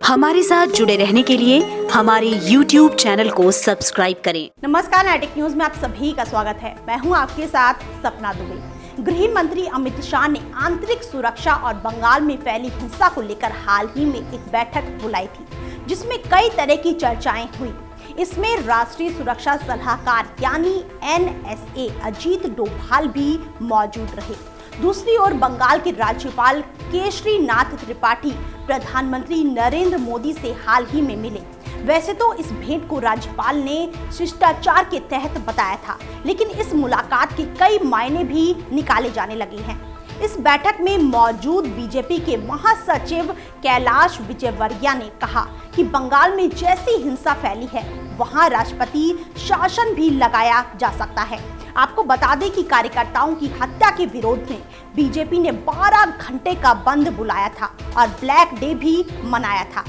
हमारे साथ जुड़े रहने के लिए हमारे YouTube चैनल को सब्सक्राइब करें। नमस्कार, नेटिक न्यूज में आप सभी का स्वागत है। मैं हूं आपके साथ सपना दुबे। गृह मंत्री अमित शाह ने आंतरिक सुरक्षा और बंगाल में फैली हिंसा को लेकर हाल ही में एक बैठक बुलाई थी, जिसमें कई तरह की चर्चाएं हुई। इसमें राष्ट्रीय सुरक्षा सलाहकार यानी NSA अजीत डोभाल भी मौजूद रहे। दूसरी ओर बंगाल के राज्यपाल केशरी नाथ त्रिपाठी प्रधानमंत्री नरेंद्र मोदी से हाल ही में मिले। वैसे तो इस भेंट को राज्यपाल ने शिष्टाचार के तहत बताया था, लेकिन इस मुलाकात के कई मायने भी निकाले जाने लगे हैं। इस बैठक में मौजूद बीजेपी के महासचिव कैलाश विजयवर्गीय ने कहा कि बंगाल में जैसी हिंसा फैली है, वहां राष्ट्रपति शासन भी लगाया जा सकता है। आपको बता दें कि कार्यकर्ताओं की हत्या के विरोध में बीजेपी ने 12 घंटे का बंद बुलाया था और ब्लैक डे भी मनाया था।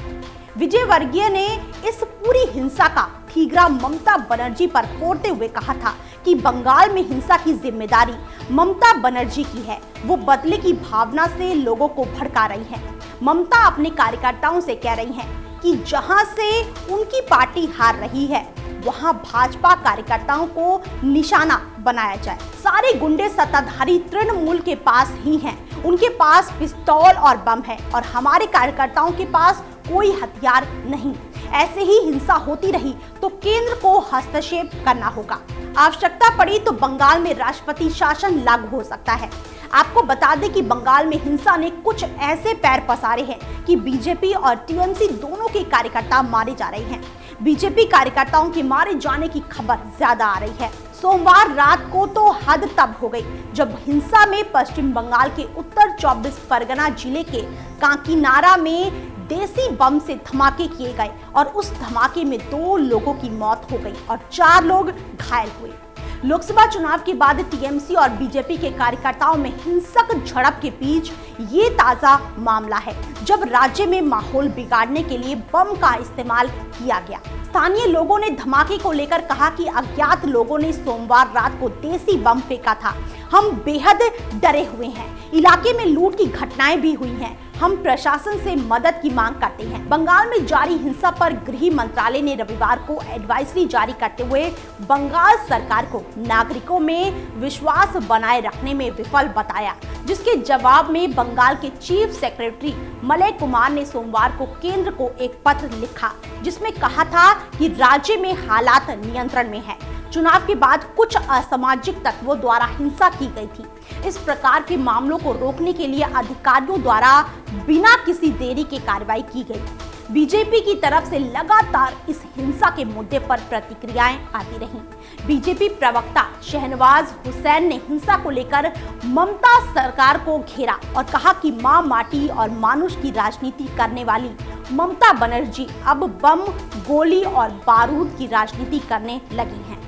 विजयवर्गीय ने इस पूरी हिंसा का ठीकरा ममता बनर्जी पर फोड़ते हुए कहा था कि बंगाल में हिंसा की जिम्मेदारी ममता बनर्जी की है। वो बदले की भावना से लोगों को भड़का रही हैं। ममता अपने कार्यकर्ताओं से कह रही हैं कि जहां से उनकी पार्टी हार रही है, वहां भाजपा कार्यकर्ताओं को निशाना बनाया जाए। सारे गुंडे सत्ताधारी तृणमूल के पास ही हैं। उनके पास पिस्तौल और बम है और हमारे कार्यकर्ताओं के पास कोई हथियार नहीं। ऐसे ही हिंसा होती रही तो केंद्र को हस्तक्षेप करना होगा। आवश्यकता पड़ी तो बंगाल में राष्ट्रपति शासन लागू हो सकता है। आपको बता दें कि बंगाल में हिंसा ने कुछ ऐसे पैर पसारे हैं कि बीजेपी और टीएमसी दोनों के कार्यकर्ता मारे जा रहे हैं। बीजेपी कार्यकर्ताओं के मारे जाने की खबर ज्यादा आ रही है। सोमवार रात को तो हद तब हो गई जब हिंसा में पश्चिम बंगाल के उत्तर 24 परगना जिले के काकीनाडा में देसी बम से धमाके किए गए और उस धमाके में 2 लोगों की मौत हो गई और 4 लोग घायल हुए। लोकसभा चुनाव के बाद टीएमसी और बीजेपी के कार्यकर्ताओं में हिंसक झड़प के बीच ये ताजा मामला है, जब राज्य में माहौल बिगाड़ने के लिए बम का इस्तेमाल किया गया। स्थानीय लोगों ने धमाके को लेकर कहा कि अज्ञात लोगों ने सोमवार रात को देसी बम फेंका था। हम बेहद डरे हुए हैं। इलाके में लूट की घटनाएं भी हुई हैं। हम प्रशासन से मदद की मांग करते हैं। बंगाल में जारी हिंसा पर गृह मंत्रालय ने रविवार को एडवाइजरी जारी करते हुए बंगाल सरकार को नागरिकों में विश्वास बनाए रखने में विफल बताया, जिसके जवाब में बंगाल के चीफ सेक्रेटरी मलय कुमार ने सोमवार को केंद्र को एक पत्र लिखा, जिसमें कहा था कि राज्य में हालात नियंत्रण में है। चुनाव के बाद कुछ असामाजिक तत्वों द्वारा हिंसा की गई थी। इस प्रकार के मामलों को रोकने के लिए अधिकारियों द्वारा बिना किसी देरी के कार्रवाई की गई। बीजेपी की तरफ से लगातार इस हिंसा के मुद्दे पर प्रतिक्रियाएं आती रहीं। बीजेपी प्रवक्ता शहनवाज हुसैन ने हिंसा को लेकर ममता सरकार को घेरा और कहा कि मां माटी और मानुष की राजनीति करने वाली ममता बनर्जी अब बम, गोली और बारूद की राजनीति करने लगी हैं।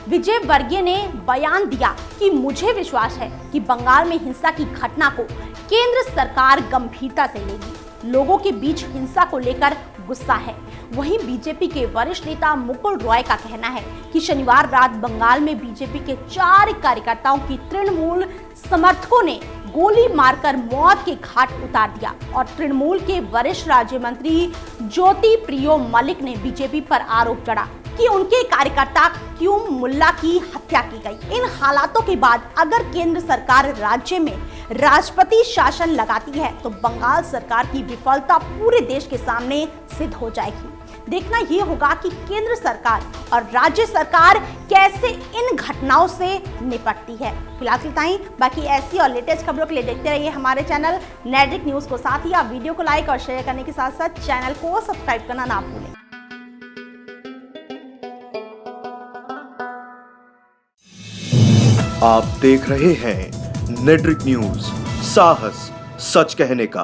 विजयवर्गीय ने बयान दिया कि मुझे विश्वास है कि बंगाल में हिंसा की घटना को केंद्र सरकार गंभीरता से लेगी। लोगों के बीच हिंसा को लेकर गुस्सा है। वहीं बीजेपी के वरिष्ठ नेता मुकुल रॉय का कहना है कि शनिवार रात बंगाल में बीजेपी के 4 कार्यकर्ताओं की तृणमूल समर्थकों ने गोली मारकर मौत के घाट उतार दिया और तृणमूल के वरिष्ठ राज्य मंत्री ज्योति प्रियो मलिक ने बीजेपी पर आरोप जड़ा कि उनके कार्यकर्ता क्यूम मुल्ला की हत्या की गई। इन हालातों के बाद अगर केंद्र सरकार राज्य में राष्ट्रपति शासन लगाती है तो बंगाल सरकार की विफलता पूरे देश के सामने सिद्ध हो जाएगी। देखना ये होगा कि केंद्र सरकार और राज्य सरकार कैसे इन घटनाओं से निपटती है। फिलहाल इतना ही। बाकी ऐसी और लेटेस्ट खबरों के लिए देखते रहिए हमारे चैनल नेटिक न्यूज को। साथ ही आप वीडियो को लाइक और शेयर करने के साथ साथ चैनल को सब्सक्राइब करना ना भूलें। आप देख रहे हैं नेटिक न्यूज, साहस सच कहने का।